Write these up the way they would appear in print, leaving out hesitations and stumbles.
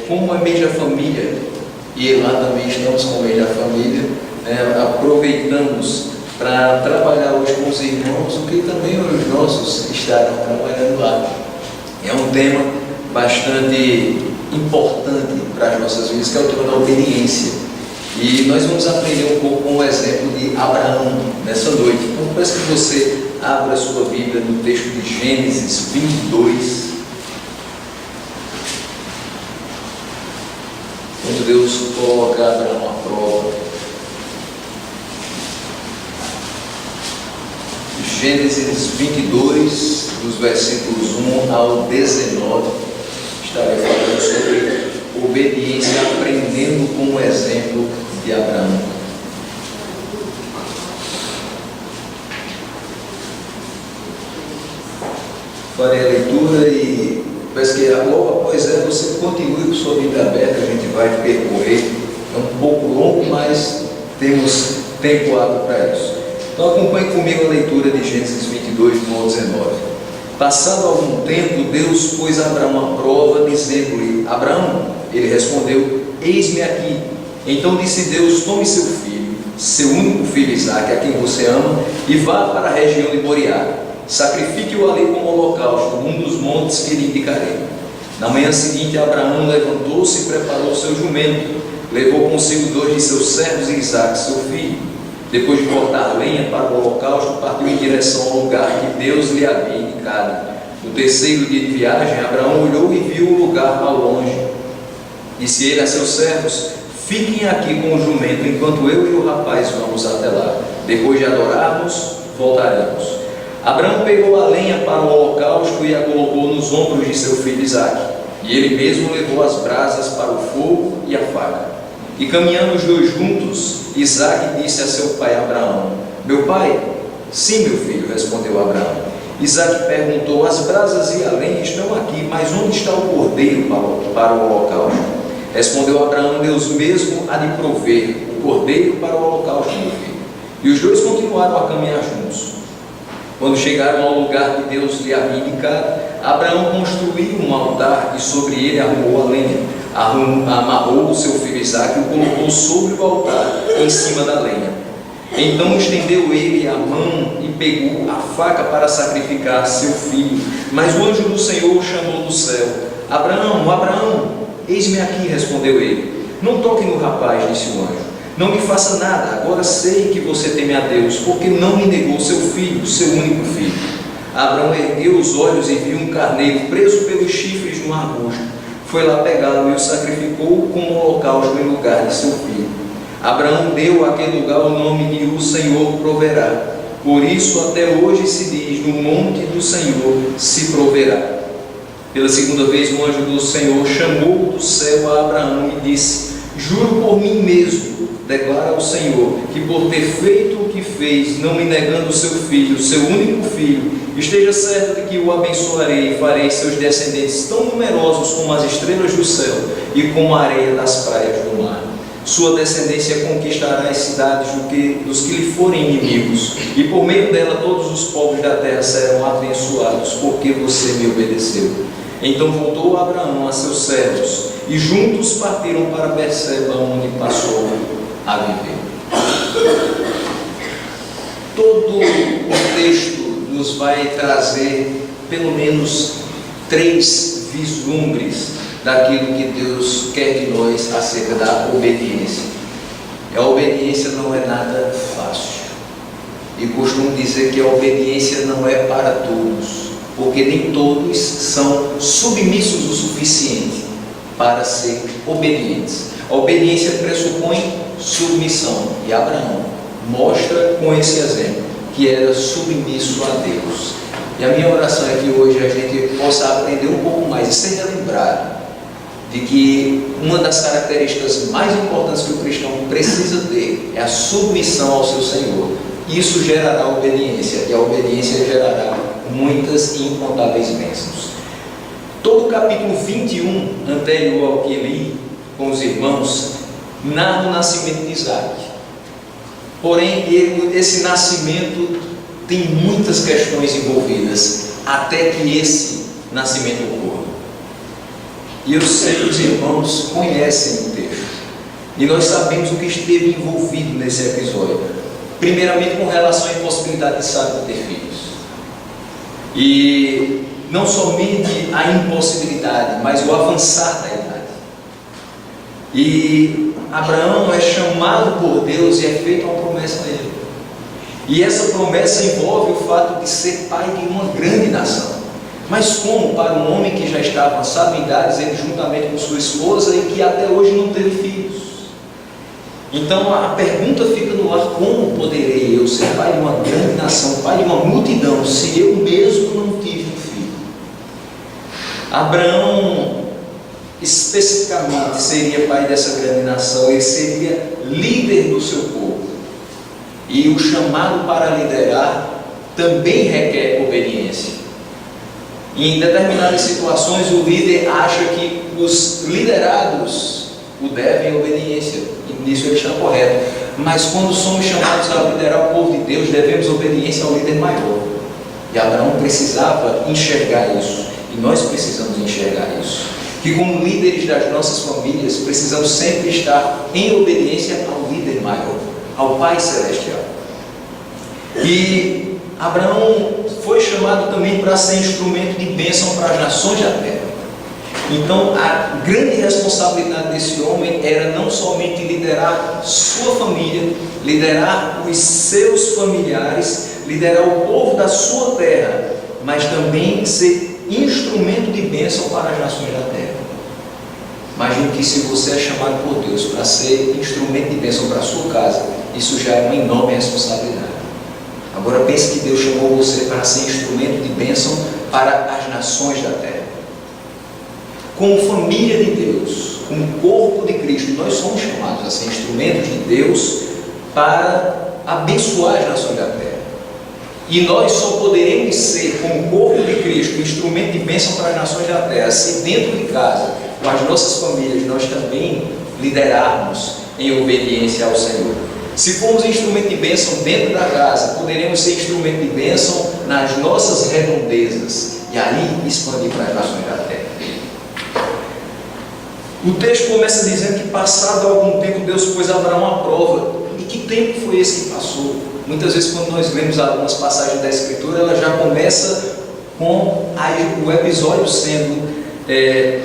Como é mês da família, e lá também estamos com o mês da família, aproveitamos para trabalhar hoje com os irmãos, o que também os nossos estarão trabalhando lá. É um tema bastante importante para as nossas vidas, que é o tema da obediência. E nós vamos aprender um pouco com o exemplo de Abraão nessa noite. Então, peço que você abra a sua Bíblia no texto de Gênesis 22. Quando Deus coloca Abraão à prova. Gênesis 22, dos versículos 1 ao 19, estarei falando sobre obediência, aprendendo com o exemplo de Abraão. Farei a leitura e peço que logo após ela você continue com sua Bíblia aberta, a gente vai percorrer. É um pouco longo, mas temos tempo hábil para isso. Então acompanhe comigo a leitura de Gênesis 22, 1 ao 19. Passado algum tempo, Deus pôs Abraão à prova, dizendo-lhe: Abraão, ele respondeu: eis-me aqui. Então disse Deus: tome seu filho, seu único filho Isaque, a quem você ama, e vá para a região de Moriá. Sacrifique-o ali como holocausto, num dos montes que lhe indicarei. Na manhã seguinte, Abraão levantou-se e preparou seu jumento, levou consigo 2 de seus servos e Isaque, seu filho. Depois de cortar lenha para o holocausto, partiu em direção ao lugar que Deus lhe havia indicado. No terceiro dia de viagem, Abraão olhou e viu o lugar ao longe. Disse ele a seus servos: fiquem aqui com o jumento, enquanto eu e o rapaz vamos até lá. Depois de adorarmos, voltaremos. Abraão pegou a lenha para o holocausto e a colocou nos ombros de seu filho Isaque. E ele mesmo levou as brasas para o fogo e a faca. E caminhando os dois juntos, Isaque disse a seu pai Abraão: meu pai? Sim, meu filho, respondeu Abraão. Isaque perguntou: as brasas e a lenha estão aqui, mas onde está o cordeiro para o holocausto? Respondeu Abraão: Deus mesmo há de prover o cordeiro para o holocausto, meu filho. E os dois continuaram a caminhar juntos. Quando chegaram ao lugar que Deus lhe havia indicado, Abraão construiu um altar e sobre ele arrumou a lenha. Amarrou o seu filho Isaque e o colocou sobre o altar, em cima da lenha. Então estendeu ele a mão e pegou a faca para sacrificar seu filho. Mas o anjo do Senhor o chamou do céu: Abraão, Abraão, eis-me aqui, respondeu ele. Não toque no rapaz, disse o anjo. Não me faça nada, agora sei que você teme a Deus, porque não me negou seu filho, seu único filho. Abraão ergueu os olhos e viu um carneiro preso pelos chifres num arbusto. Foi lá pegá-lo e o sacrificou como holocausto em lugar de seu filho. Abraão deu àquele lugar o nome de O Senhor proverá. Por isso até hoje se diz: no monte do Senhor se proverá. Pela segunda vez o anjo do Senhor chamou do céu a Abraão e disse: juro por mim mesmo, declara o Senhor, que por ter feito o que fez, não me negando o seu filho, seu único filho, esteja certo de que o abençoarei e farei seus descendentes tão numerosos como as estrelas do céu e como a areia das praias do mar. Sua descendência conquistará as cidades dos que lhe forem inimigos, e por meio dela todos os povos da terra serão abençoados, porque você me obedeceu. Então voltou Abraão a seus servos, e juntos partiram para Berseba, onde passou a viver. Todo o texto nos vai trazer pelo menos 3 vislumbres daquilo que Deus quer de nós acerca da obediência. A obediência não é nada fácil, e costumo dizer que a obediência não é para todos, porque nem todos são submissos o suficiente para ser obedientes. A obediência pressupõe submissão, e Abraão mostra com esse exemplo que era submisso a Deus. E a minha oração é que hoje a gente possa aprender um pouco mais e ser lembrado de que uma das características mais importantes que o cristão precisa ter é a submissão ao seu Senhor. Isso gerará obediência, e a obediência gerará muitas e incontáveis bênçãos. Todo o capítulo 21 anterior ao que li com os irmãos narra o nascimento de Isaque. Porém, esse nascimento tem muitas questões envolvidas até que esse nascimento ocorra. E eu sei que os irmãos conhecem o texto. E nós sabemos o que esteve envolvido nesse episódio. Primeiramente com relação à impossibilidade de Sara ter filhos. E não somente a impossibilidade, mas o avançar da idade. E Abraão é chamado por Deus e é feita uma promessa a ele. E essa promessa envolve o fato de ser pai de uma grande nação. Mas como para um homem que já está avançado em idades, ele juntamente com sua esposa e que até hoje não teve filhos? Então a pergunta fica no ar: como poderei eu ser pai de uma grande nação, pai de uma multidão, se eu mesmo não tive um filho? Abraão especificamente seria pai dessa grande nação, ele seria líder do seu povo. E o chamado para liderar também requer obediência. E em determinadas situações o líder acha que os liderados o devem obediência, e nisso ele está correto. Mas quando somos chamados a liderar o povo de Deus, devemos obediência ao líder maior. E Abraão precisava enxergar isso, e nós precisamos enxergar isso, que como líderes das nossas famílias precisamos sempre estar em obediência ao líder maior, ao Pai Celestial. E Abraão foi chamado também para ser instrumento de bênção para as nações da terra. Então a grande responsabilidade desse homem era não somente liderar sua família, liderar os seus familiares, liderar o povo da sua terra, mas também ser instrumento de bênção para as nações da terra. Imagine que se você é chamado por Deus para ser instrumento de bênção para a sua casa, isso já é uma enorme responsabilidade. Agora pense que Deus chamou você para ser instrumento de bênção para as nações da terra. Como família de Deus, como corpo de Cristo, nós somos chamados a ser instrumentos de Deus para abençoar as nações da terra. E nós só poderemos ser, como corpo de Cristo, instrumento de bênção para as nações da terra, se dentro de casa, com as nossas famílias, nós também liderarmos em obediência ao Senhor. Se formos instrumento de bênção dentro da casa, poderemos ser instrumento de bênção nas nossas redondezas e aí expandir para as nações da terra. O texto começa dizendo que passado algum tempo Deus pôs Abraão à prova. E que tempo foi esse que passou? Muitas vezes quando nós lemos algumas passagens da Escritura, ela já começa com o episódio sendo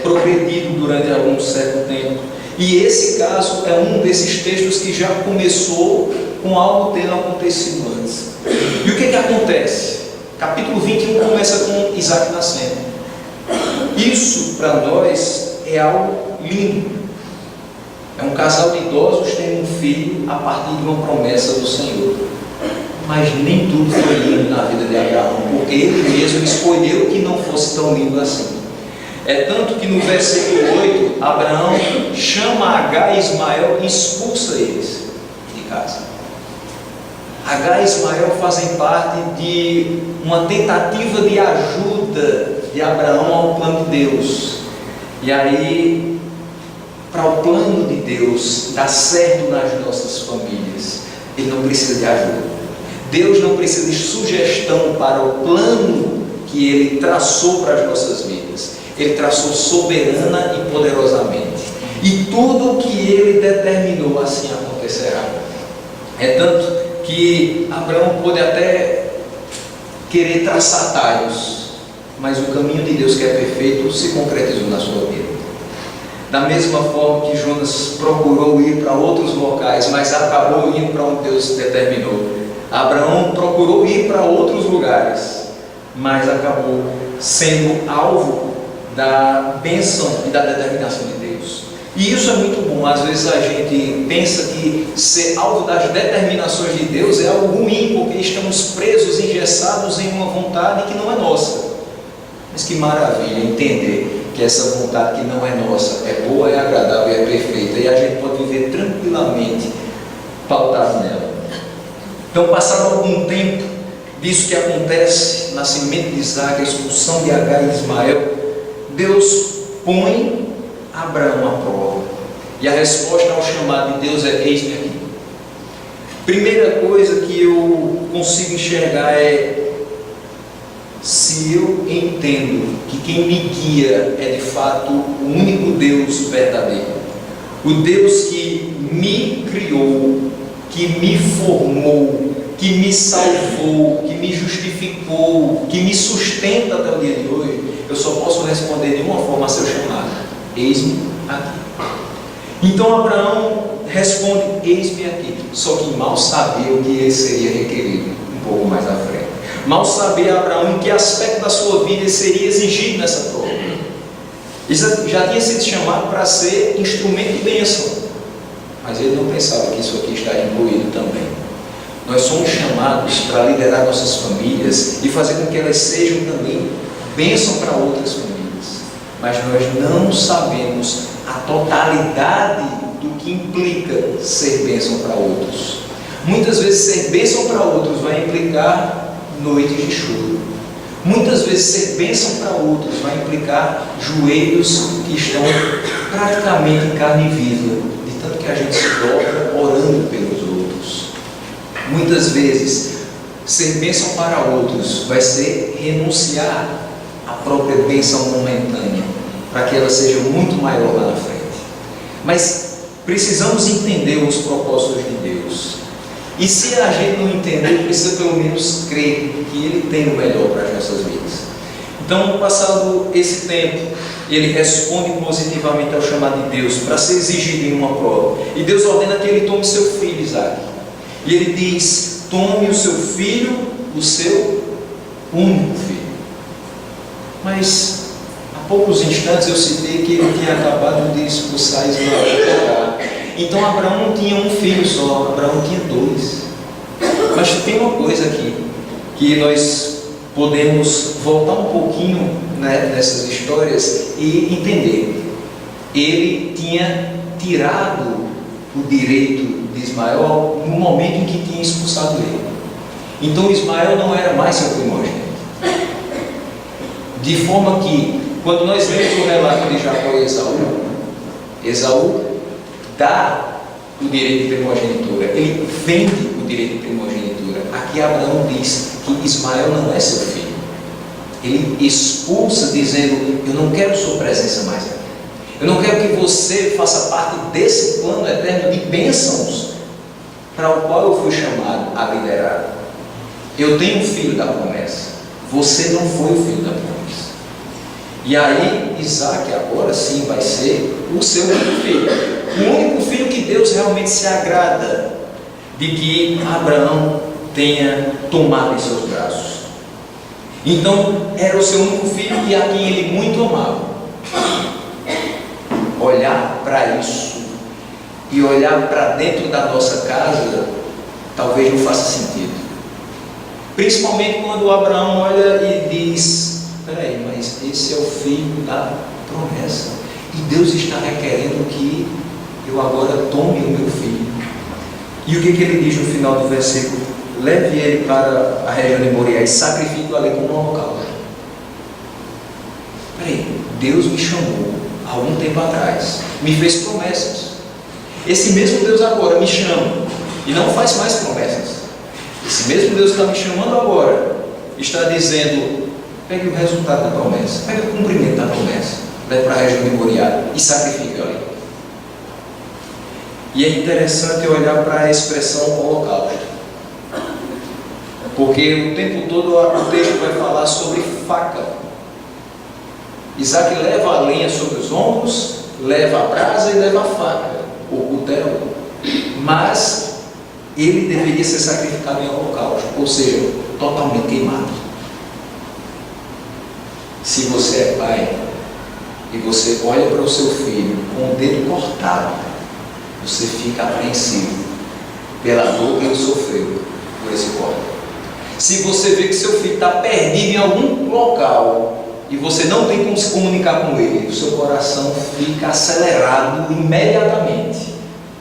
progredido durante algum certo tempo. E esse caso é um desses textos que já começou com algo tendo acontecido antes. E o que acontece? Capítulo 21 começa com Isaac nascendo. Isso para nós é algo lindo. É um casal de idosos tendo um filho a partir de uma promessa do Senhor. Mas nem tudo foi lindo na vida de Abraão, porque ele mesmo escolheu que não fosse tão lindo assim. É tanto que no versículo 8, Abraão chama Agar e Ismael e expulsa eles de casa. Agar e Ismael fazem parte de uma tentativa de ajuda de Abraão ao plano de Deus. E aí, para o plano de Deus dar certo nas nossas famílias, ele não precisa de ajuda. Deus não precisa de sugestão para o plano que Ele traçou para as nossas vidas. Ele traçou soberana e poderosamente. E tudo o que Ele determinou assim acontecerá. É tanto que Abraão pôde até querer traçar atalhos, mas o caminho de Deus que é perfeito se concretizou na sua vida. Da mesma forma que Jonas procurou ir para outros locais, mas acabou indo para onde Deus determinou. Abraão procurou ir para outros lugares, mas acabou sendo alvo da bênção e da determinação de Deus. E isso é muito bom. Às vezes a gente pensa que ser alvo das determinações de Deus é algo ruim, porque estamos presos, engessados em uma vontade que não é nossa. Mas que maravilha entender que essa vontade que não é nossa é boa, é agradável e é perfeita, e a gente pode viver tranquilamente pautado nela. Então, passado algum tempo disso que acontece, nascimento de Isaac, a expulsão de Agar e Ismael, Deus põe Abraão à prova. E a resposta ao chamado de Deus é: eis-me aqui. Primeira coisa que eu consigo enxergar é: se se eu entendo que quem me guia é de fato o único Deus verdadeiro, o Deus que me criou, que me formou, que me salvou, que me justificou, que me sustenta até o dia de hoje, eu só posso responder de uma forma a seu chamado: eis-me aqui. Então Abraão responde: eis-me aqui. Só que mal sabia o que ele seria requerido um pouco mais à frente. Mal sabia Abraão em que aspecto da sua vida ele seria exigido nessa prova. Ele já tinha sido chamado para ser instrumento de bênção, mas ele não pensava que isso aqui estaria incluído também. Nós somos chamados para liderar nossas famílias e fazer com que elas sejam também bênção para outras famílias, mas nós não sabemos a totalidade do que implica ser bênção para outros. Muitas vezes ser bênção para outros vai implicar noites de choro. Muitas vezes ser bênção para outros vai implicar joelhos que estão praticamente em carne viva, de tanto que a gente se dobra orando pelos outros. Muitas vezes ser bênção para outros vai ser renunciar à própria bênção momentânea, para que ela seja muito maior lá na frente. Mas precisamos entender os propósitos de Deus. E se a gente não entender, precisa pelo menos crer que Ele tem o melhor para as nossas vidas. Então, passado esse tempo, ele responde positivamente ao chamado de Deus para ser exigido em uma prova. E Deus ordena que ele tome seu filho, Isaque. E ele diz: tome o seu filho, o seu único filho. Mas há poucos instantes eu citei que ele tinha acabado de expulsar Ismael. Então Abraão não tinha um filho só, Abraão tinha dois. Mas tem uma coisa aqui, que nós podemos voltar um pouquinho, né, nessas histórias e entender. Ele tinha tirado o direito de Ismael no momento em que tinha expulsado ele. Então Ismael não era mais seu primogênito. De forma que, quando nós lemos o relato de Jacó e Esaú dá o direito de primogenitura, ele vende o direito de primogenitura. Aqui Abraão diz que Ismael não é seu filho. Ele expulsa, dizendo: eu não quero sua presença mais aqui. Eu não quero que você faça parte desse plano eterno de bênçãos para o qual eu fui chamado a liderar. Eu tenho um filho da promessa, você não foi o filho da promessa. E aí Isaque agora sim vai ser o seu único filho, o único filho que Deus realmente se agrada de que Abraão tenha tomado em seus braços. Então era o seu único filho e a quem ele muito amava. Olhar para isso e olhar para dentro da nossa casa talvez não faça sentido, principalmente quando Abraão olha e diz: peraí, mas esse é o filho da promessa e Deus está requerendo que eu agora tome o meu filho. E o que ele diz no final do versículo? Leve ele para a região de Moriá e sacrifique-o ali como um holocausto. Peraí, Deus me chamou há algum tempo atrás, me fez promessas. Esse mesmo Deus agora me chama e não faz mais promessas. Esse mesmo Deus que está me chamando agora está dizendo: pegue o resultado da promessa, pegue o cumprimento da promessa, leve para a região de Moriá e sacrifique ali. E é interessante olhar para a expressão holocausto, porque o tempo todo o texto vai falar sobre faca. Isaque leva a lenha sobre os ombros, leva a brasa e leva a faca, o cutelo, mas ele deveria ser sacrificado em holocausto, ou seja, totalmente queimado. Se você é pai e você olha para o seu filho com o dedo cortado, você fica apreensivo pela dor que ele sofreu por esse corte. Se você vê que seu filho está perdido em algum local e você não tem como se comunicar com ele, o seu coração fica acelerado imediatamente,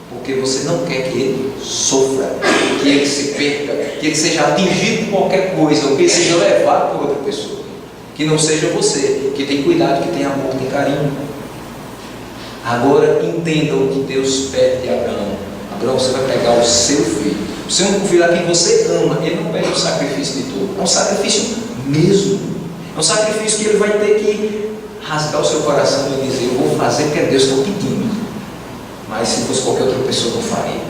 porque você não quer que ele sofra, que ele se perca, que ele seja atingido por qualquer coisa, ou que ele seja levado por outra pessoa, que não seja você, que tem cuidado, que tem amor, que tem carinho. Agora entenda o que Deus pede de Abraão. Abraão, você vai pegar o seu filho, o seu único filho a quem você ama. Ele não pede um sacrifício de todo, é um sacrifício mesmo. É um sacrifício que ele vai ter que rasgar o seu coração e dizer: eu vou fazer porque Deus está pedindo. Mas se fosse qualquer outra pessoa, não faria.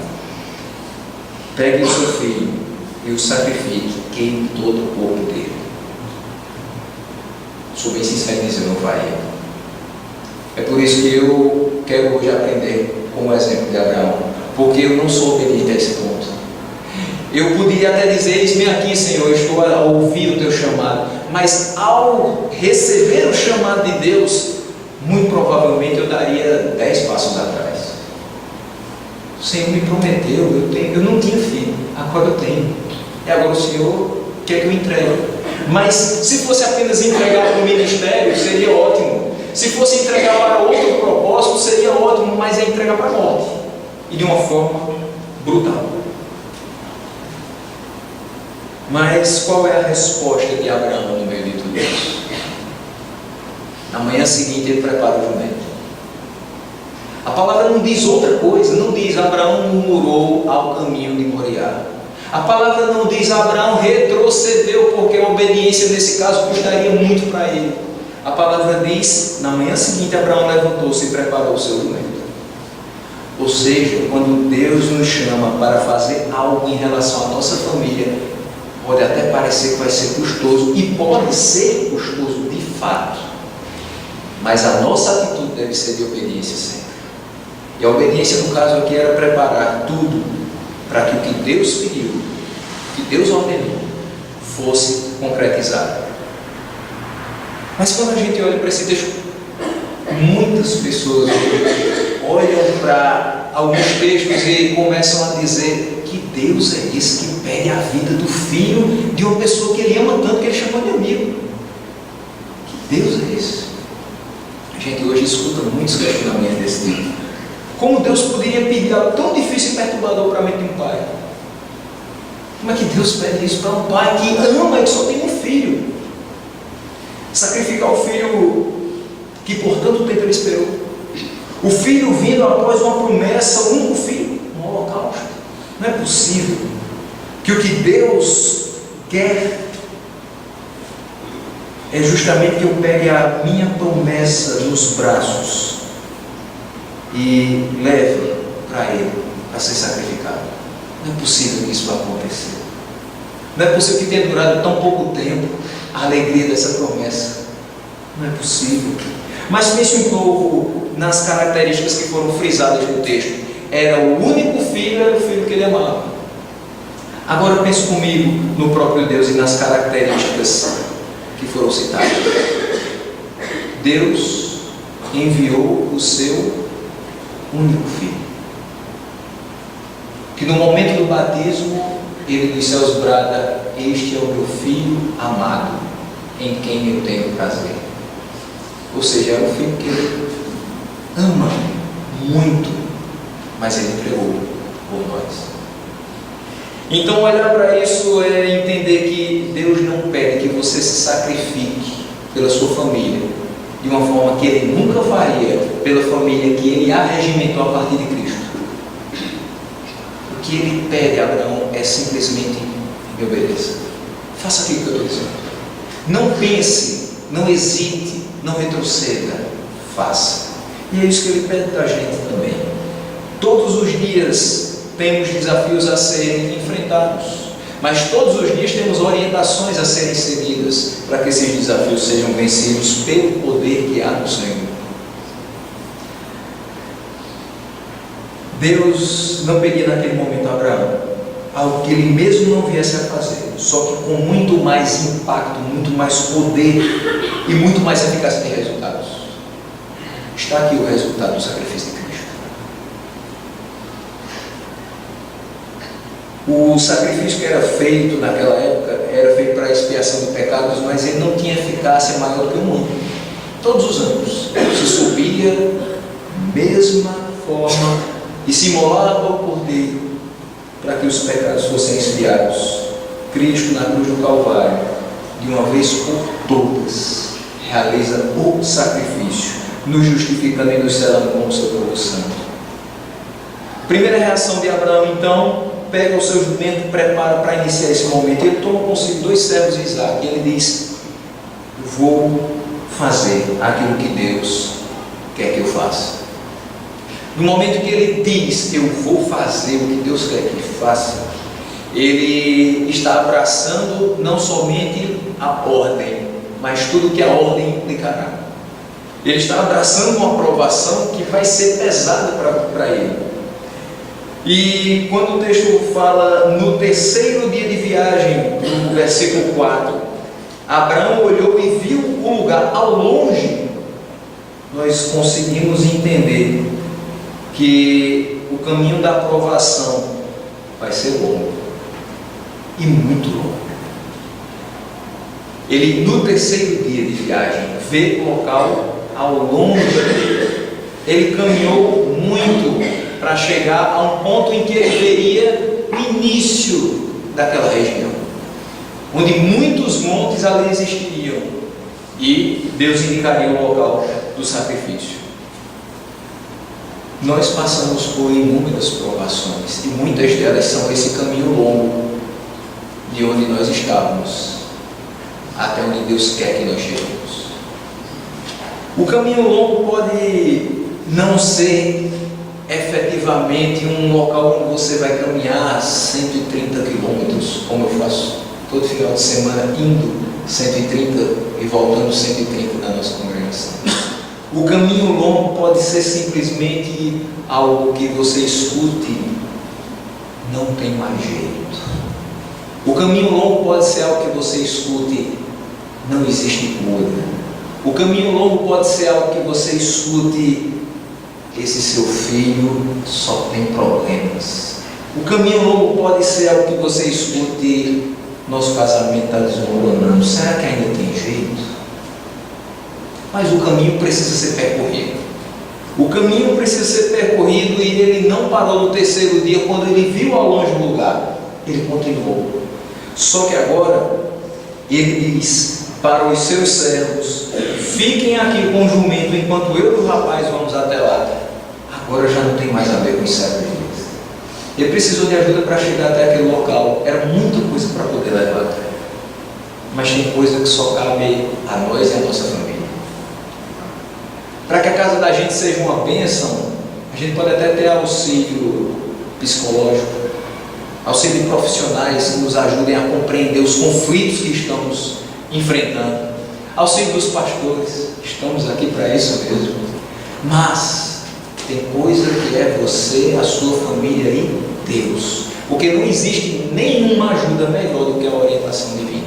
Pegue o seu filho e o sacrifique, queime todo o corpo dele. Sou bem sincero em dizer: não faria. É por isso que eu quero hoje aprender com o exemplo de Abraão, porque eu não sou obediente a esse ponto. Eu poderia até dizer: eis-me aqui, Senhor, eu estou a ouvir o teu chamado, mas ao receber o chamado de Deus, muito provavelmente eu daria 10 passos atrás. O Senhor me prometeu, eu não tinha filho, agora eu tenho, e agora o Senhor quer que eu entregue. Mas se fosse apenas entregar para o ministério, seria ótimo. Se fosse entregar para outro propósito, seria ótimo, mas é entregar para a morte, e de uma forma brutal. Mas qual é a resposta de Abraão no meio de tudo isso? Na manhã seguinte ele prepara o jumento. A palavra não diz outra coisa, não diz Abraão murmurou ao caminho de Moriá. A palavra não diz Abraão retrocedeu, porque a obediência nesse caso custaria muito para ele. A palavra diz: na manhã seguinte Abraão levantou-se e preparou o seu jumento. Ou seja, quando Deus nos chama para fazer algo em relação à nossa família, pode até parecer que vai ser custoso, e pode ser custoso de fato, mas a nossa atitude deve ser de obediência sempre. E a obediência no caso aqui era preparar tudo para que o que Deus pediu, o que Deus ordenou, fosse concretizado. Mas quando a gente olha para esse texto, muitas pessoas olham para alguns textos e começam a dizer: que Deus é esse que pede a vida do filho de uma pessoa que ele ama tanto que ele chamou de amigo? Que Deus é esse? A gente hoje escuta muitos questionamentos desse tipo. Como Deus poderia pedir algo tão difícil e perturbador para a mente de um pai? Como é que Deus pede isso para um pai que ama e só tem um filho? Sacrificar o filho que por tanto tempo ele esperou. O filho vindo após uma promessa, o único filho, um holocausto. Não é possível que o que Deus quer é justamente que eu pegue a minha promessa nos braços e leve para Ele a ser sacrificado. Não é possível que isso vá acontecer. Não é possível que tenha durado tão pouco tempo a alegria dessa promessa. Não é possível. Mas pense um pouco nas características que foram frisadas no texto. Era o único filho, era o filho que ele amava. Agora pense comigo no próprio Deus e nas características que foram citadas. Deus enviou o seu único filho, que no momento do batismo ele dos céus brada: este é o meu filho amado, em quem eu tenho prazer. Ou seja, é um filho que ele ama muito, mas ele entregou por nós. Então olhar para isso é entender que Deus não pede que você se sacrifique pela sua família de uma forma que Ele nunca faria pela família que Ele arregimentou a partir de Cristo. O que Ele pede a Abraão é simplesmente: me obedeça. Faça aquilo que eu estou dizendo. Não pense, não hesite, não retroceda. Faça. E é isso que Ele pede da gente também. Todos os dias temos desafios a serem enfrentados, mas todos os dias temos orientações a serem seguidas para que esses desafios sejam vencidos pelo poder que há no Senhor. Deus não pedia naquele momento a Abraão algo que ele mesmo não viesse a fazer, só que com muito mais impacto, muito mais poder e muito mais eficácia de resultados. Está aqui o resultado do sacrifício de Cristo. O sacrifício que era feito naquela época era feito para a expiação de pecados, mas ele não tinha eficácia maior do que um ano. Todos os anos se subia da mesma forma e se imolava o cordeiro para que os pecados fossem expiados. Cristo na cruz do Calvário, de uma vez por todas, realiza o sacrifício, nos justificando e nos selando com o seu povo santo. Primeira reação de Abraão, então: pega o seu jumento, prepara para iniciar esse momento. Ele toma consigo 2 servos de Isaac e ele diz: eu vou fazer aquilo que Deus quer que eu faça. No momento que ele diz, eu vou fazer o que Deus quer que faça, ele está abraçando não somente a ordem, mas tudo que a ordem implicará. Ele está abraçando uma aprovação que vai ser pesada para ele. E quando o texto fala no terceiro dia de viagem, no versículo 4, Abraão olhou e viu o lugar ao longe. Nós conseguimos entender que o caminho da aprovação vai ser longo e muito longo. Ele, no terceiro dia de viagem, vê o local ao longe dele. Ele caminhou muito para chegar a um ponto em que ele veria o início daquela região, onde muitos montes ali existiriam, e Deus indicaria o local do sacrifício. Nós passamos por inúmeras provações, e muitas delas são esse caminho longo, de onde nós estávamos, até onde Deus quer que nós cheguemos. O caminho longo pode não ser efetivamente um local onde você vai caminhar 130 quilômetros, como eu faço todo final de semana, indo 130 e voltando 130 na nossa congregação. O caminho longo pode ser simplesmente algo que você escute, não tem mais jeito. O caminho longo pode ser algo que você escute, não existe cura. O caminho longo pode ser algo que você escute, esse seu filho só tem problemas. O caminho longo pode ser algo que você escute, nosso casamento está desmoronando, será que ainda tem jeito? Mas o caminho precisa ser percorrido. O caminho precisa ser percorrido, e ele não parou no terceiro dia. Quando ele viu ao longe o lugar, ele continuou. Só que agora ele diz para os seus servos: fiquem aqui com o jumento enquanto eu e o rapaz vamos até lá. Agora já não tem mais a ver com os servos de Deus. Ele precisou de ajuda para chegar até aquele local. Era muita coisa para poder levar até. Mas tem coisa que só cabe a nós e a nossa família. Para que a casa da gente seja uma bênção, a gente pode até ter auxílio psicológico, auxílio de profissionais que nos ajudem a compreender os conflitos que estamos enfrentando, auxílio dos pastores, estamos aqui para isso mesmo. Mas tem coisa que é você, a sua família e Deus, porque não existe nenhuma ajuda melhor do que a orientação divina.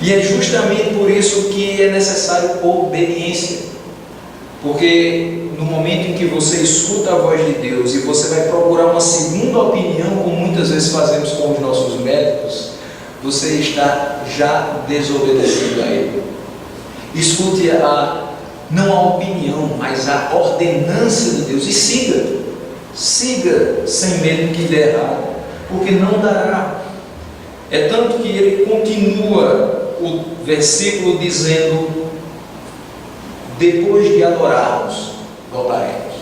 E é justamente por isso que é necessário obediência. Porque no momento em que você escuta a voz de Deus e você vai procurar uma segunda opinião, como muitas vezes fazemos com os nossos médicos, você está já desobedecendo a Ele. Escute não a opinião, mas a ordenança de Deus, e siga sem medo que dê errado, porque não dará. É tanto que ele continua o versículo dizendo: depois de adorarmos, voltaremos.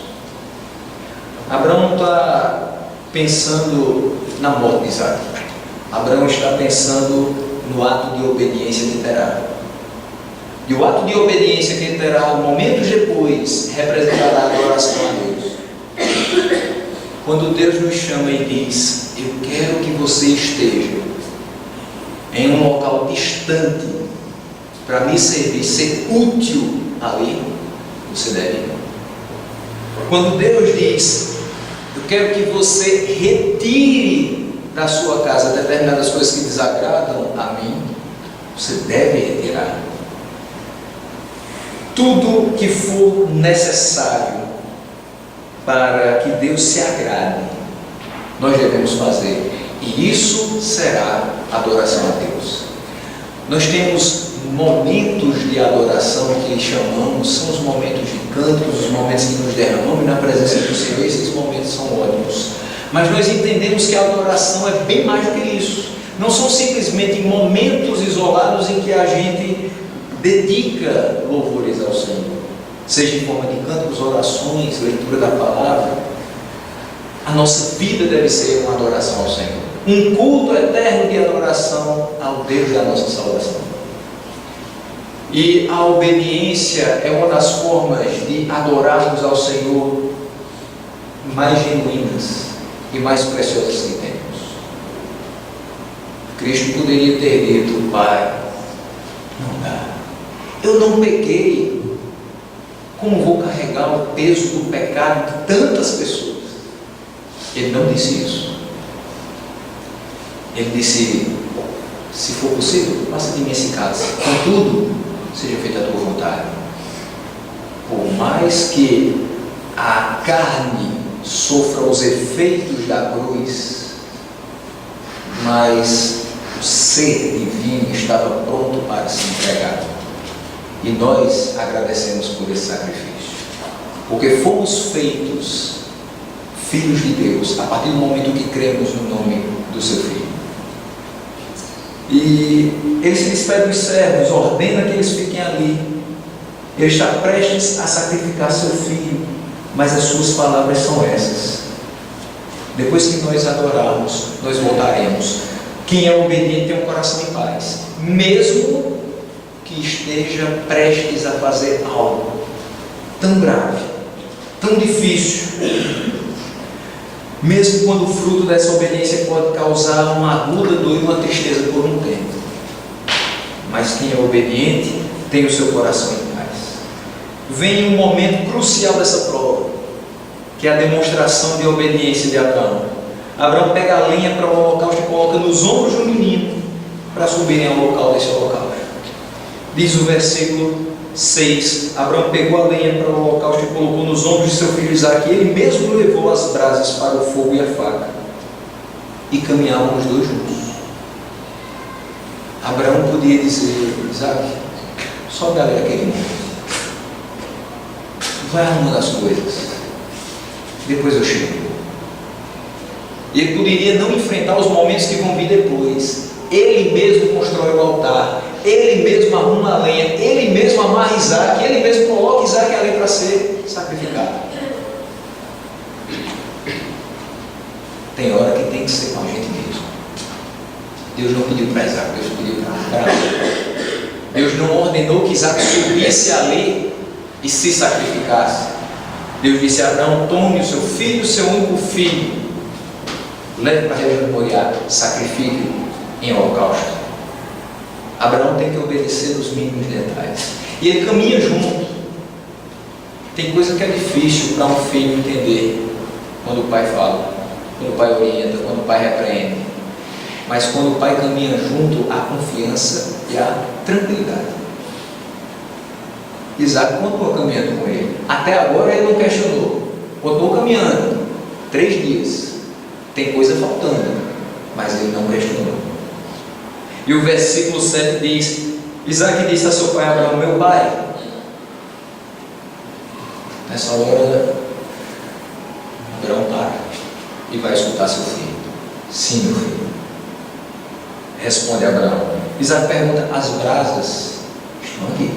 Abraão não está pensando na morte de Isaac. Abraão está pensando no ato de obediência que terá. E o ato de obediência que terá, momentos depois, representará a adoração a Deus. Quando Deus nos chama e diz: eu quero que você esteja em um local distante para me servir, ser útil ali, você deve ir. Quando Deus diz: eu quero que você retire da sua casa determinadas coisas que desagradam a mim, você deve retirar. Tudo que for necessário para que Deus se agrade, nós devemos fazer, e isso será adoração a Deus. Nós temos momentos de adoração que chamamos, são os momentos de cânticos, os momentos que nos derramamos na presença do Senhor. Esses momentos são ótimos, mas nós entendemos que a adoração é bem mais do que isso. Não são simplesmente momentos isolados em que a gente dedica louvores ao Senhor, seja em forma de cânticos, orações, leitura da palavra. A nossa vida deve ser uma adoração ao Senhor, um culto eterno de adoração ao Deus da nossa salvação. E a obediência é uma das formas de adorarmos ao Senhor mais genuínas e mais preciosas que temos. Cristo poderia ter dito: Pai, não dá, eu não pequei, como vou carregar o peso do pecado de tantas pessoas? Ele não disse isso. Ele disse: se for possível, passa de mim esse cálice, contudo, seja feita a tua vontade. Por mais que a carne sofra os efeitos da cruz, mas o ser divino estava pronto para se entregar. E nós agradecemos por esse sacrifício, porque fomos feitos filhos de Deus a partir do momento que cremos no nome do seu Filho. E ele se despede dos servos, ordena que eles fiquem ali. Ele está prestes a sacrificar seu filho, mas as suas palavras são essas: depois que nós adorarmos, nós voltaremos. Quem é obediente tem um coração em paz, mesmo que esteja prestes a fazer algo tão grave, tão difícil, mesmo quando o fruto dessa obediência pode causar uma aguda dor e uma tristeza por um tempo. Mas quem é obediente tem o seu coração em paz. Vem um momento crucial dessa prova, que é a demonstração de obediência de Abraão. Abraão pega a lenha para o holocausto e coloca nos ombros do menino para subirem ao local desse holocausto. Diz o versículo 6: Abraão pegou a lenha para o holocausto e colocou nos ombros de seu filho Isaque. Ele mesmo levou as brasas para o fogo e a faca, e caminhavam os dois juntos. Abraão podia dizer: Isaque, sobe a galera aquele monte, vai arrumando as coisas, depois eu chego. E ele poderia não enfrentar os momentos que vão vir depois. Ele mesmo constrói o altar, ele mesmo arruma a lenha, ele mesmo amarra Isaque, ele mesmo coloca Isaque ali para ser sacrificado. Tem hora que tem que ser com a gente mesmo. Deus não pediu para Isaque, Deus pediu para Abraão. Deus não ordenou que Isaque subisse ali e se sacrificasse. Deus disse a Abraão: tome o seu filho, o seu único filho, leve para a região de Moriá, sacrifique em holocausto. Abraão tem que obedecer nos mínimos detalhes, e ele caminha junto. Tem coisa que é difícil para um filho entender quando o pai fala, quando o pai orienta, quando o pai repreende, mas quando o pai caminha junto, há confiança e há tranquilidade. Isaque continuou caminhando com ele. Até agora ele não questionou, continuou caminhando 3 dias, tem coisa faltando, mas ele não questionou. E o versículo 7 diz: Isaque disse a seu pai Abraão: meu pai. Nessa hora, Abraão para e vai escutar seu filho. Sim, meu filho. Responde Abraão. Isaque pergunta: as brasas estão aqui,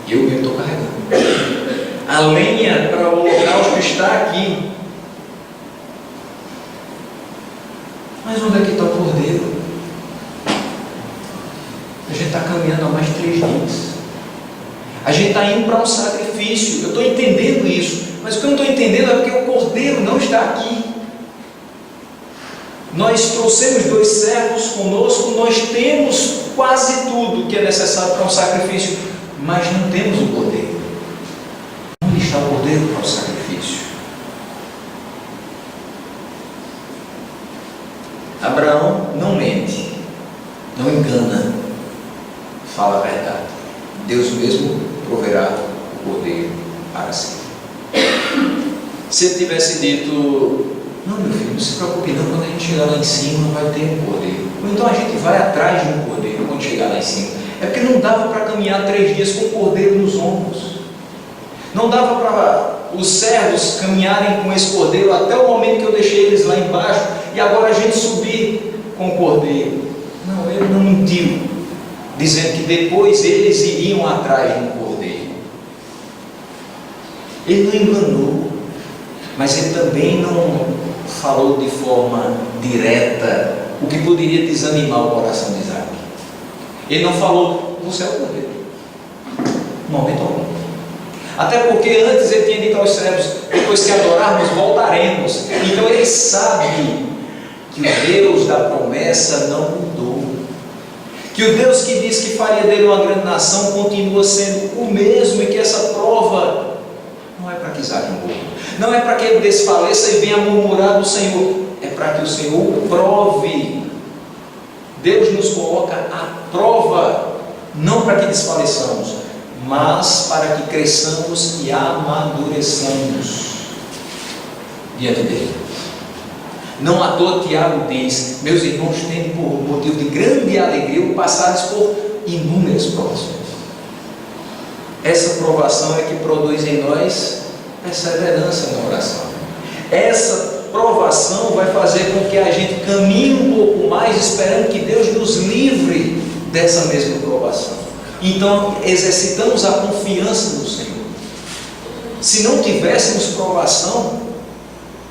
eu mesmo estou carregando. A lenha para o holocausto está aqui, mas onde é que está o cordeiro? A gente está caminhando há mais de 3 dias. A gente está indo para um sacrifício. Eu estou entendendo isso, mas o que eu não estou entendendo é porque o cordeiro não está aqui. Nós trouxemos 2 servos conosco, nós temos quase tudo que é necessário para um sacrifício, mas não temos o cordeiro. Onde está o cordeiro para o sacrifício? Abraão não mente, não engana, fala a verdade. Deus mesmo proverá o cordeiro para si. Se ele tivesse dito: não, meu filho, não se preocupe não, quando a gente chegar lá em cima vai ter um cordeiro, ou então a gente vai atrás de um cordeiro quando chegar lá em cima. É porque não dava para caminhar 3 dias com o cordeiro nos ombros. Não dava para os servos caminharem com esse cordeiro até o momento que eu deixei eles lá embaixo e agora a gente subir com o cordeiro. Não, ele não mentiu, dizendo que depois eles iriam atrás de um cordeiro. Ele não enganou, mas ele também não falou de forma direta o que poderia desanimar o coração de Isaque. Ele não falou: você é o cordeiro, Momento algum. Até porque antes ele tinha dito aos servos: depois que adorarmos, voltaremos. Então ele sabe que o Deus da promessa não mudou, que o Deus que disse que faria dele uma grande nação continua sendo o mesmo, e que essa prova não é para que Isaac morra, não é para que ele desfaleça e venha murmurar do Senhor, é para que o Senhor o prove. Deus nos coloca à prova, não para que desfaleçamos, mas para que cresçamos e amadureçamos diante dele. Não à toa Tiago diz: meus irmãos, tende por motivo de grande alegria o passares por inúmeras provações. Essa provação é que produz em nós perseverança na oração. Essa provação vai fazer com que a gente caminhe um pouco mais, esperando que Deus nos livre dessa mesma provação. Então exercitamos a confiança no Senhor. Se não tivéssemos provação,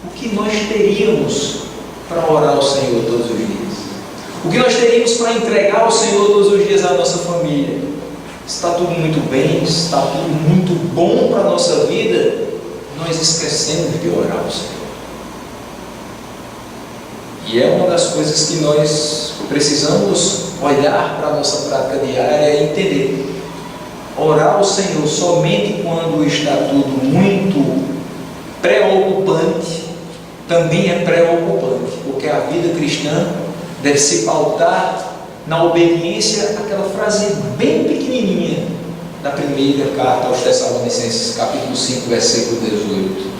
o que nós teríamos para orar ao Senhor todos os dias? O que nós teríamos para entregar ao Senhor todos os dias à nossa família? Está tudo muito bem, está tudo muito bom para a nossa vida, nós esquecemos de orar ao Senhor. E é uma das coisas que nós precisamos olhar para a nossa prática diária e entender. Orar ao Senhor somente quando está tudo muito preocupante também é preocupante, porque a vida cristã deve se pautar na obediência àquela frase bem pequenininha da primeira carta aos Tessalonicenses, capítulo 5, versículo 18,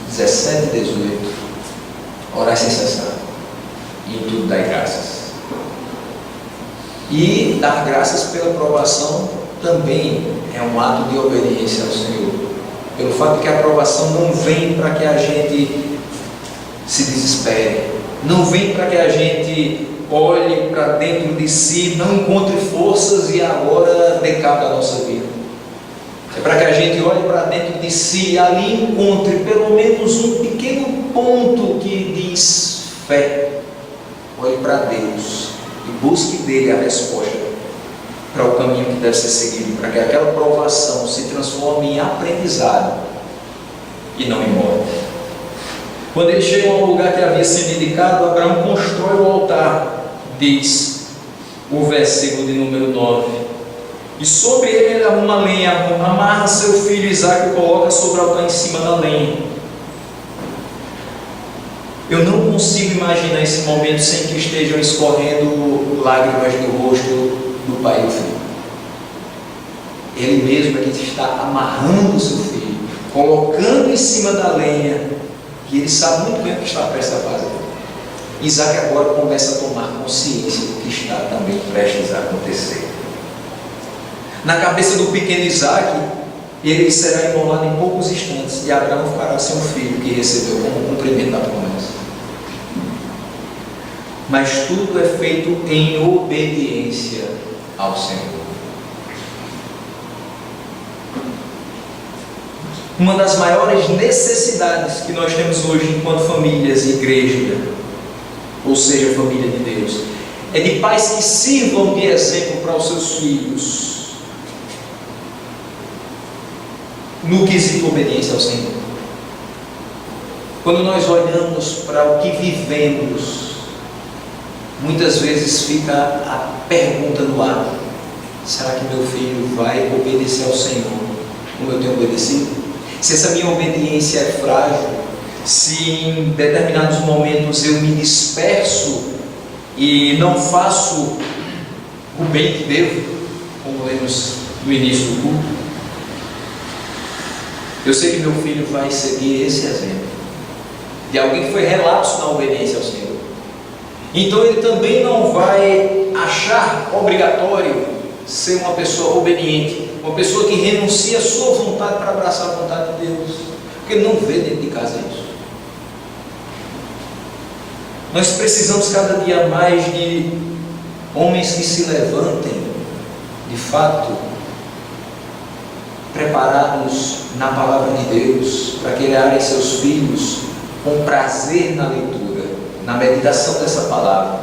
17 e 18. Orar sem cessar, e em tudo dai graças. E dar graças pela provação também é um ato de obediência ao Senhor, pelo fato de que a provação não vem para que a gente se desespere, não vem para que a gente olhe para dentro de si, não encontre forças e agora decape a nossa vida. É para que a gente olhe para dentro de si e ali encontre pelo menos um pequeno ponto que diz fé. Olhe para Deus e busque dele a resposta para o caminho que deve ser seguido, para que aquela provação se transforme em aprendizado e não em morte. Quando ele chega a um lugar que havia sido indicado, Abraão constrói o altar, diz o versículo de número 9. E sobre ele arruma lenha, amarra seu filho Isaque e coloca sobre o altar em cima da lenha. Eu não consigo imaginar esse momento sem que estejam escorrendo lágrimas do rosto do pai e do filho. Ele mesmo é que está amarrando o seu filho, colocando em cima da lenha, e ele sabe muito bem o que está prestes a fazer. Isaque agora começa a tomar consciência do que está também prestes a acontecer. Na cabeça do pequeno Isaque, ele será imolado em poucos instantes, e Abraão fará seu filho, que recebeu como cumprimento da promessa. Mas tudo é feito em obediência ao Senhor. Uma das maiores necessidades que nós temos hoje enquanto famílias e igreja, ou seja, família de Deus, é de pais que sirvam de exemplo para os seus filhos no quesito obediência ao Senhor. Quando nós olhamos para o que vivemos, muitas vezes fica a pergunta no ar: será que meu filho vai obedecer ao Senhor como eu tenho obedecido? Se essa minha obediência é frágil, se em determinados momentos eu me disperso e não faço o bem que devo, como lemos no início do culto, eu sei que meu filho vai seguir esse exemplo de alguém que foi relapso na obediência ao Senhor. Então ele também não vai achar obrigatório ser uma pessoa obediente, uma pessoa que renuncia a sua vontade para abraçar a vontade de Deus, porque ele não vê dentro de casa isso. Nós precisamos cada dia mais de homens que se levantem, de fato, preparados na palavra de Deus, para criarem seus filhos com prazer na leitura, na meditação dessa palavra,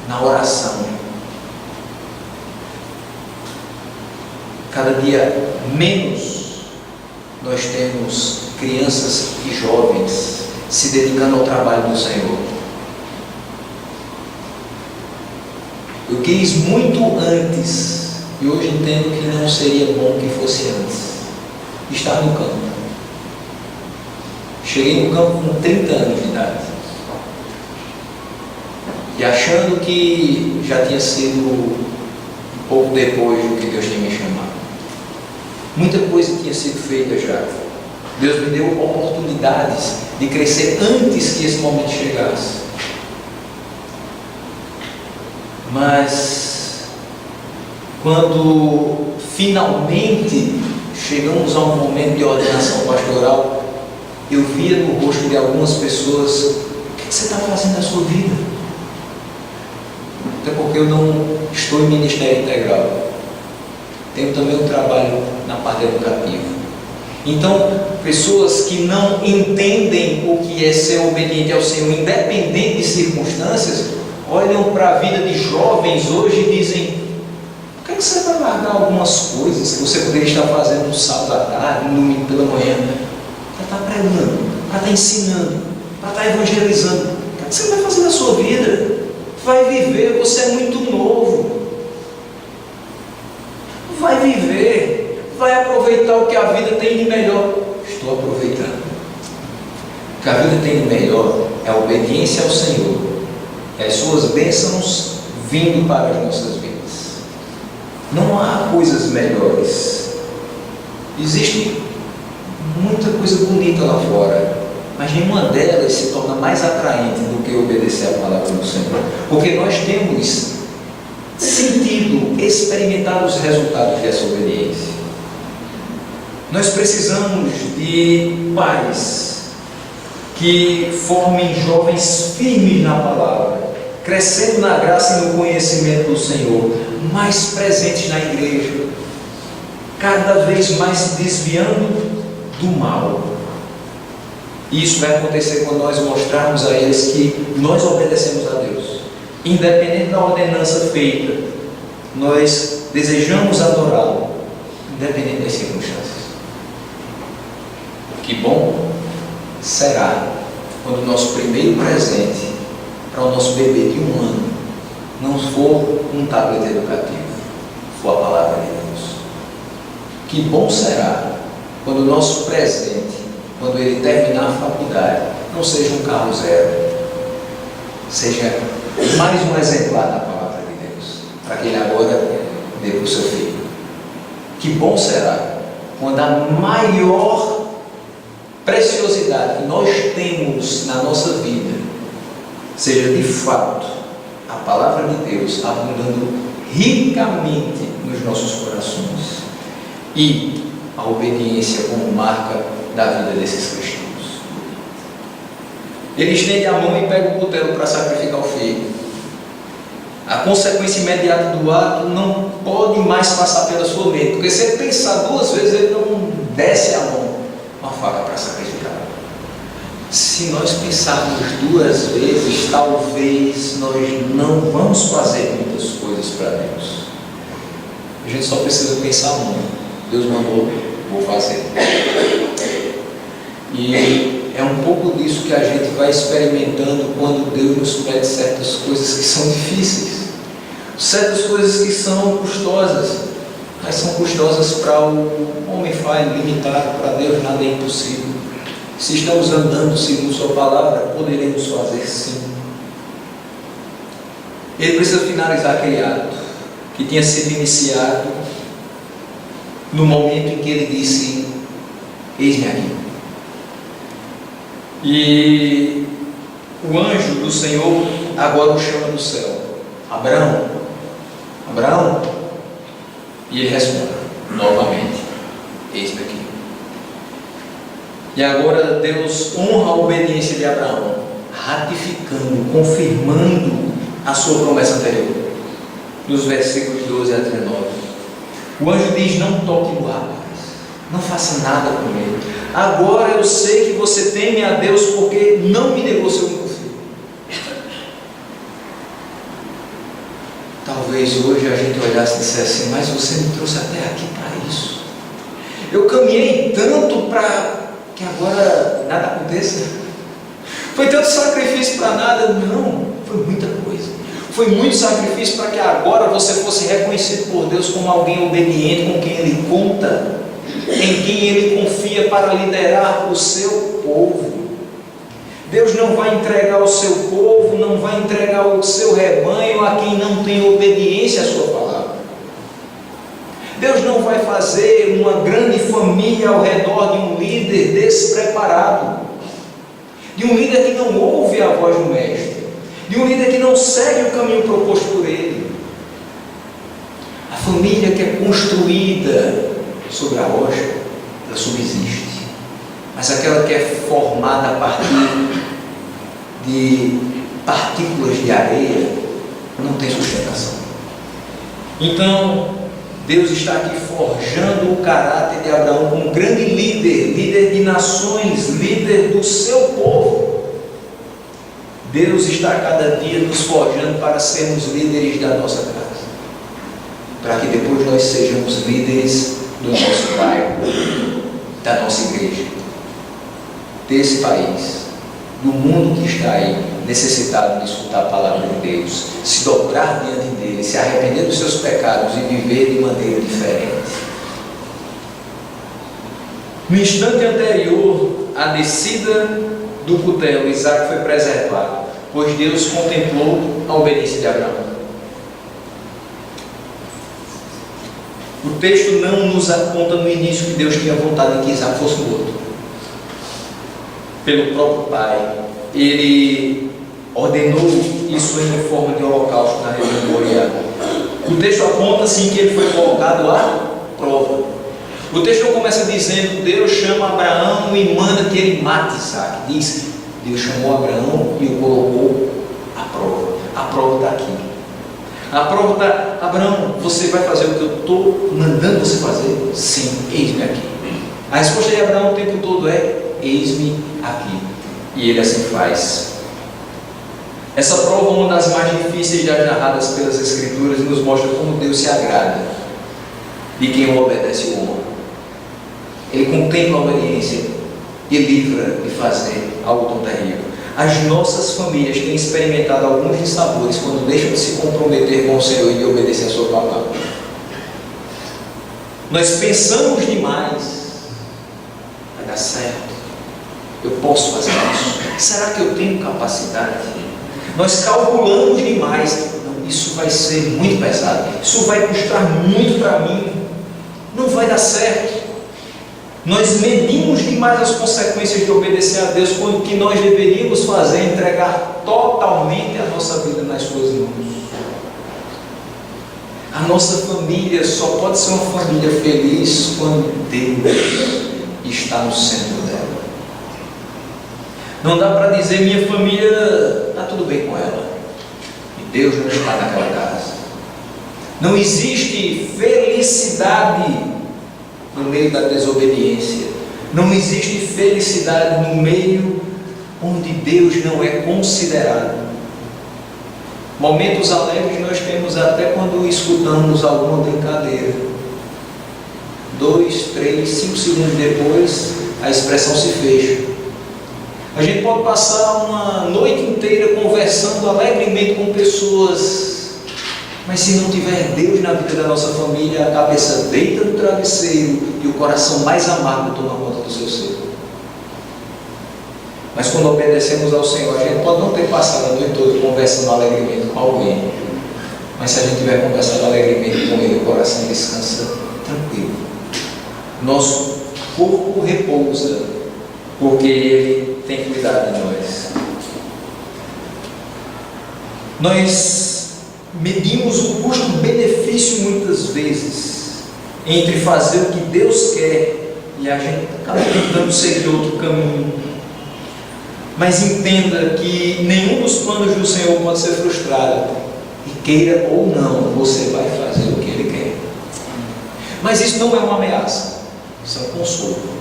na oração. cada dia menos nós temos crianças e jovens se dedicando ao trabalho do Senhor. Eu quis muito antes, e hoje entendo que não seria bom que fosse antes, estar no campo. Cheguei no campo com 30 anos de idade, e achando que já tinha sido um pouco depois do que Deus tinha me chamado. Muita coisa tinha sido feita já. Deus me deu oportunidades de crescer antes que esse momento chegasse. Mas quando finalmente chegamos a um momento de ordenação pastoral, eu via no rosto de algumas pessoas: o que você está fazendo na sua vida? Até porque eu não estou em ministério integral. Tenho também um trabalho na parte educativa. Então, pessoas que não entendem o que é ser obediente ao Senhor, independente de circunstâncias, olham para a vida de jovens hoje e dizem: por que você vai largar algumas coisas que você poderia estar fazendo no sábado à tarde, no domingo pela manhã, para estar pregando, para estar ensinando, para estar evangelizando? O que você vai fazer na sua vida? Vai viver, você é muito novo. Vai viver, vai aproveitar o que a vida tem de melhor. Estou aproveitando. O que a vida tem de melhor é a obediência ao Senhor, é as suas bênçãos vindo para as nossas vidas. Não há coisas melhores. Existe muita coisa bonita lá fora, mas nenhuma delas se torna mais atraente do que obedecer a palavra do Senhor, porque nós temos sentido, experimentado os resultados dessa obediência. Nós precisamos de pais que formem jovens firmes na palavra, crescendo na graça e no conhecimento do Senhor, mais presentes na igreja, cada vez mais se desviando do mal. E isso vai acontecer quando nós mostrarmos a eles que nós obedecemos a Deus. Independente da ordenança feita, nós desejamos adorá-lo, independente das circunstâncias. Que bom será quando o nosso primeiro presente para o nosso bebê de 1 ano não for um tablet educativo, for a palavra de Deus. Que bom será quando o nosso presente, quando ele terminar a faculdade, não seja um carro zero, seja mais um exemplar da palavra de Deus, para que ele agora dê para o seu filho. Que bom será quando a maior preciosidade que nós temos na nossa vida seja de fato a palavra de Deus abundando ricamente nos nossos corações e a obediência como marca da vida desses cristãos. Ele estende a mão e pega o cutelo para sacrificar o filho. A consequência imediata do ato não pode mais passar pela sua mente, porque se ele pensar 2 vezes, ele não desce a mão com a faca para sacrificar. Se nós pensarmos 2 vezes, talvez nós não vamos fazer muitas coisas para Deus. A gente só precisa pensar muito. Deus mandou, vou fazer. E é um pouco disso que a gente vai experimentando quando Deus nos pede certas coisas que são difíceis, certas coisas que são custosas, mas são custosas para o homem falho, limitado. Para Deus nada é impossível. Se estamos andando segundo Sua palavra, poderemos fazer sim. Ele precisa finalizar aquele ato que tinha sido iniciado no momento em que ele disse: eis-me aqui. E o anjo do Senhor agora o chama do céu: Abraão, Abraão. E ele responde novamente: eis-me aqui. E agora Deus honra a obediência de Abraão, ratificando, confirmando a sua promessa anterior, nos versículos 12 a 19. O anjo diz: não toque no rapaz, não faça nada com ele. Agora eu sei que você teme a Deus, porque não me negou seu único filho. Talvez hoje a gente olhasse e dissesse assim: mas você me trouxe até aqui para Eu caminhei tanto para que agora nada aconteça. Foi tanto sacrifício para nada. Não, foi muita coisa. Foi muito sacrifício para que agora você fosse reconhecido por Deus como alguém obediente, com quem Ele conta, em quem Ele confia para liderar o seu povo. Deus não vai entregar o seu povo, não vai entregar o seu rebanho a quem não tem obediência à sua palavra. Deus não vai fazer uma grande família ao redor de um líder despreparado, de um líder que não ouve a voz do mestre, de um líder que não segue o caminho proposto por ele. A família que é construída sobre a rocha, ela subsiste, mas aquela que é formada a partir de partículas de areia não tem sustentação. Então Deus está aqui forjando o caráter de Abraão como um grande líder, líder de nações, líder do seu povo. Deus está a cada dia nos forjando para sermos líderes da nossa casa, para que depois nós sejamos líderes do nosso bairro, da nossa igreja, desse país, do mundo que está aí necessitado de escutar a palavra de Deus, se dobrar diante dele, se arrepender dos seus pecados e viver de maneira diferente. No instante anterior à descida do cutelo, Isaac foi preservado, pois Deus contemplou a obediência de Abraão. O texto não nos aponta no início que Deus tinha vontade de que Isaac fosse morto. Pelo próprio pai, ele ordenou isso em forma de holocausto na região de Moriá. O texto aponta assim que ele foi colocado à prova. O texto começa dizendo: Deus chama Abraão e manda que ele mate Isaac. Diz: Deus chamou Abraão e o colocou à prova. A prova está aqui. A prova está: Abraão, você vai fazer o que eu estou mandando você fazer? Sim, eis-me aqui. A resposta de Abraão o tempo todo é: eis-me aqui. E ele assim faz. Essa prova, uma das mais difíceis das narradas pelas Escrituras, nos mostra como Deus se agrada de quem o obedece e o honra. Ele contempla a obediência e livra de fazer algo tão terrível. As nossas famílias têm experimentado alguns dissabores quando deixam de se comprometer com o Senhor e de obedecer a sua palavra. Nós pensamos demais: vai dar certo, eu posso fazer isso, será que eu tenho capacidade? Nós calculamos demais: não, isso vai ser muito pesado, isso vai custar muito para mim, não vai dar certo. Nós medimos demais as consequências de obedecer a Deus, quando o que nós deveríamos fazer é entregar totalmente a nossa vida nas suas mãos. A nossa família só pode ser uma família feliz quando Deus está no centro dela. Não dá para dizer: minha família está tudo bem com ela e Deus não está naquela casa. Não existe felicidade no meio da desobediência. Não existe felicidade no meio onde Deus não é considerado. Momentos alegres nós temos até quando escutamos alguma brincadeira. 2, 3, 5 segundos depois, a expressão se fecha. A gente pode passar uma noite inteira conversando alegremente com pessoas, mas se não tiver Deus na vida da nossa família, a cabeça deita no travesseiro e o coração mais amargo toma conta do seu ser. Mas quando obedecemos ao Senhor, a gente pode não ter passado a noite toda conversando alegremente com alguém, mas se a gente tiver conversado alegremente com Ele, o coração descansa tranquilo. Nosso corpo repousa, porque Ele tem cuidado de nós. Nós medimos o custo-benefício muitas vezes entre fazer o que Deus quer e a gente acaba tentando seguir outro caminho. Mas entenda que nenhum dos planos do Senhor pode ser frustrado, e queira ou não, você vai fazer o que Ele quer. Mas isso não é uma ameaça, isso é um consolo.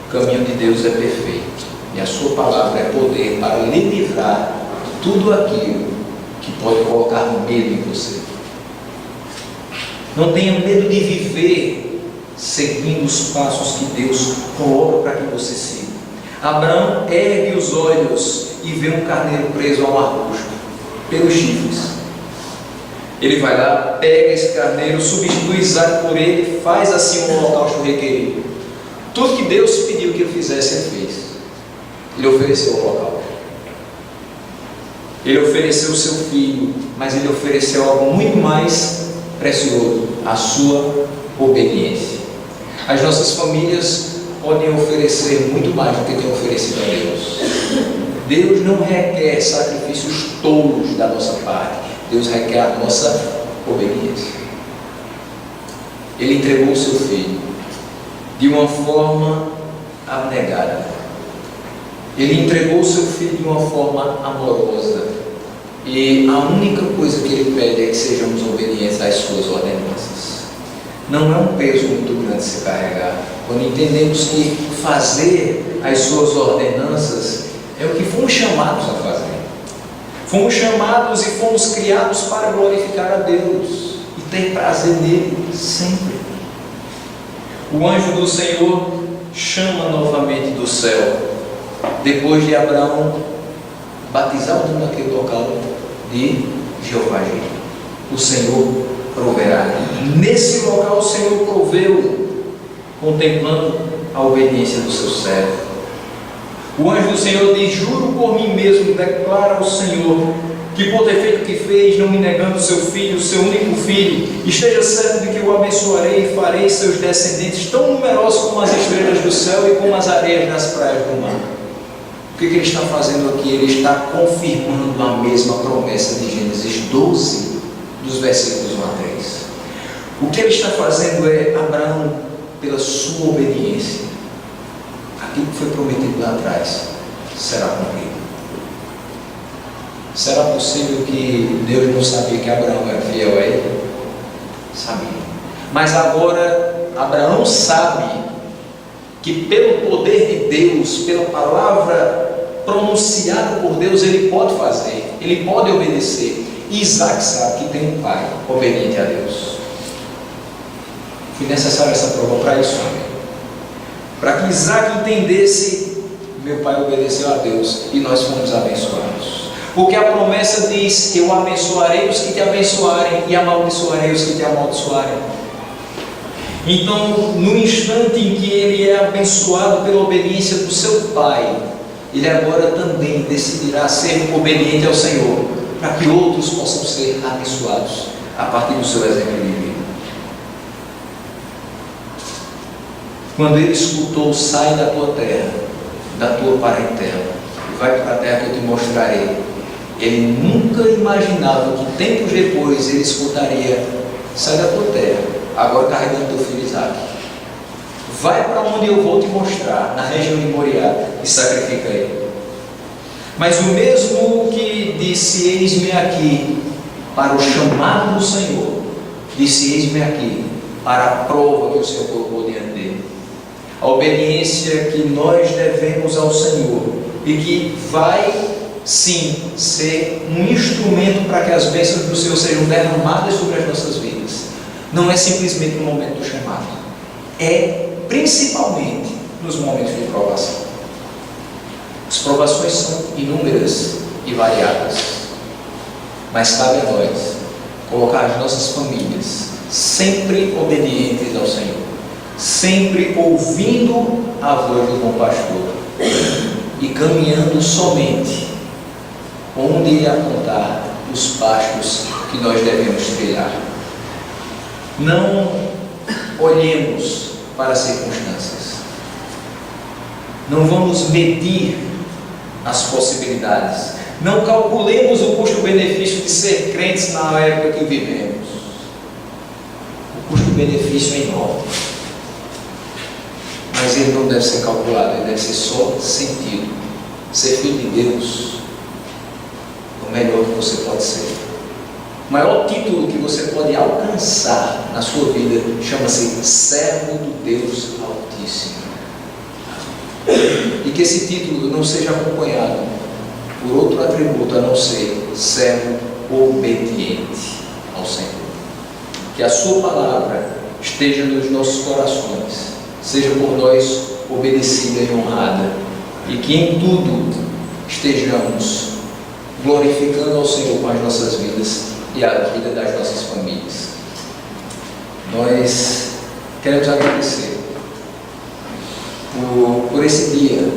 O caminho de Deus é perfeito e a sua palavra é poder para lhe livrar de tudo aquilo que pode colocar medo em você. Não tenha medo de viver seguindo os passos que Deus coloca para que você siga. Abraão ergue os olhos e vê um carneiro preso a um arbusto, pelos chifres. Ele vai lá, pega esse carneiro, substitui Isaac por ele, faz assim um holocausto requerido. Tudo que Deus pediu que ele fizesse, ele fez. Ele ofereceu o holocausto. Ele ofereceu o seu filho, mas ele ofereceu algo muito mais precioso, a sua obediência. As nossas famílias podem oferecer muito mais do que tem oferecido a Deus. Deus não requer sacrifícios tolos da nossa parte. Deus requer a nossa obediência. Ele entregou o seu filho de uma forma abnegada. Ele entregou o seu filho de uma forma amorosa. E a única coisa que ele pede é que sejamos obedientes às suas ordenanças. Não é um peso muito grande se carregar. Quando entendemos que fazer as suas ordenanças é o que fomos chamados a fazer. Fomos chamados e fomos criados para glorificar a Deus e ter prazer nele sempre. O anjo do Senhor chama novamente do céu, depois de Abraão batizar o nome daquele local de Jeová Jireh. O Senhor proverá. Nesse local o Senhor proveu, contemplando a obediência do seu servo. O anjo do Senhor diz: juro por mim mesmo, declara ao Senhor, que por ter feito o que fez, não me negando o seu filho, o seu único filho, esteja certo de que o abençoarei e farei seus descendentes tão numerosos como as estrelas do céu e como as areias nas praias do mar. O que ele está fazendo aqui? Ele está confirmando a mesma promessa de Gênesis 12, dos versículos 1 a 3. O que ele está fazendo é: Abraão, pela sua obediência, aquilo que foi prometido lá atrás será cumprido. Será possível que Deus não sabia que Abraão era fiel a ele? Sabia. Mas agora Abraão sabe que pelo poder de Deus, pela palavra pronunciada por Deus, ele pode fazer, ele pode obedecer. E Isaac sabe que tem um pai obediente a Deus. Foi necessária essa prova para isso, amém? Para que Isaac entendesse: meu pai obedeceu a Deus e nós fomos abençoados. Porque a promessa diz: eu abençoarei os que te abençoarem e amaldiçoarei os que te amaldiçoarem. Então, no instante em que ele é abençoado pela obediência do seu pai, ele agora também decidirá ser obediente ao Senhor, para que outros possam ser abençoados a partir do seu exemplo de vida. Quando ele escutou: sai da tua terra, da tua parentela, e vai para a terra que eu te mostrarei, ele nunca imaginava que tempos depois ele escutaria: sai da tua terra, agora carregando teu filho Isaac, vai para onde eu vou te mostrar, na região de Moriá, e sacrifica ele. Mas o mesmo que disse: eis-me aqui, para o chamado do Senhor, disse: eis-me aqui, para a prova que o Senhor colocou diante dele. A obediência que nós devemos ao Senhor, e que vai sim ser um instrumento para que as bênçãos do Senhor sejam derramadas sobre as nossas vidas, não é simplesmente no momento do chamado, é principalmente nos momentos de provação. As provações são inúmeras e variadas, mas cabe a nós colocar as nossas famílias sempre obedientes ao Senhor, sempre ouvindo a voz do bom pastor e caminhando somente onde ele apontar os pastos que nós devemos trilhar. Não olhemos para as circunstâncias, não vamos medir as possibilidades, não calculemos o custo-benefício de ser crentes na época que vivemos. O custo-benefício é enorme, mas ele não deve ser calculado, ele deve ser só sentido. Ser filho de Deus é o melhor que você pode ser. O maior título que você pode alcançar na sua vida chama-se servo do Deus Altíssimo. E que esse título não seja acompanhado por outro atributo a não ser servo obediente ao Senhor. Que a sua palavra esteja nos nossos corações, seja por nós obedecida e honrada, e que em tudo estejamos glorificando ao Senhor com as nossas vidas e a vida das nossas famílias. Nós queremos agradecer por esse dia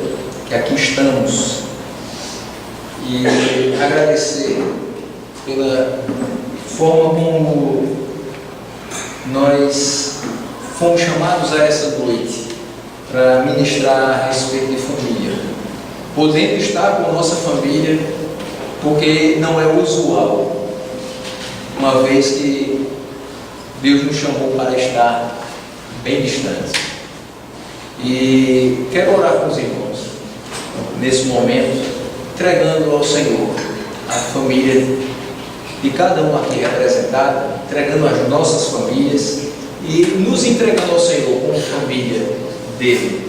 que aqui estamos e agradecer pela forma como nós fomos chamados a essa noite para ministrar a respeito de família, podendo estar com a nossa família, porque não é usual, uma vez que Deus nos chamou para estar bem distantes. E quero orar com os irmãos nesse momento, entregando ao Senhor a família de cada um aqui representado, entregando as nossas famílias e nos entregando ao Senhor como família dele,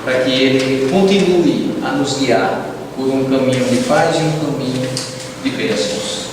para que Ele continue a nos guiar por um caminho de paz e um caminho de bênçãos.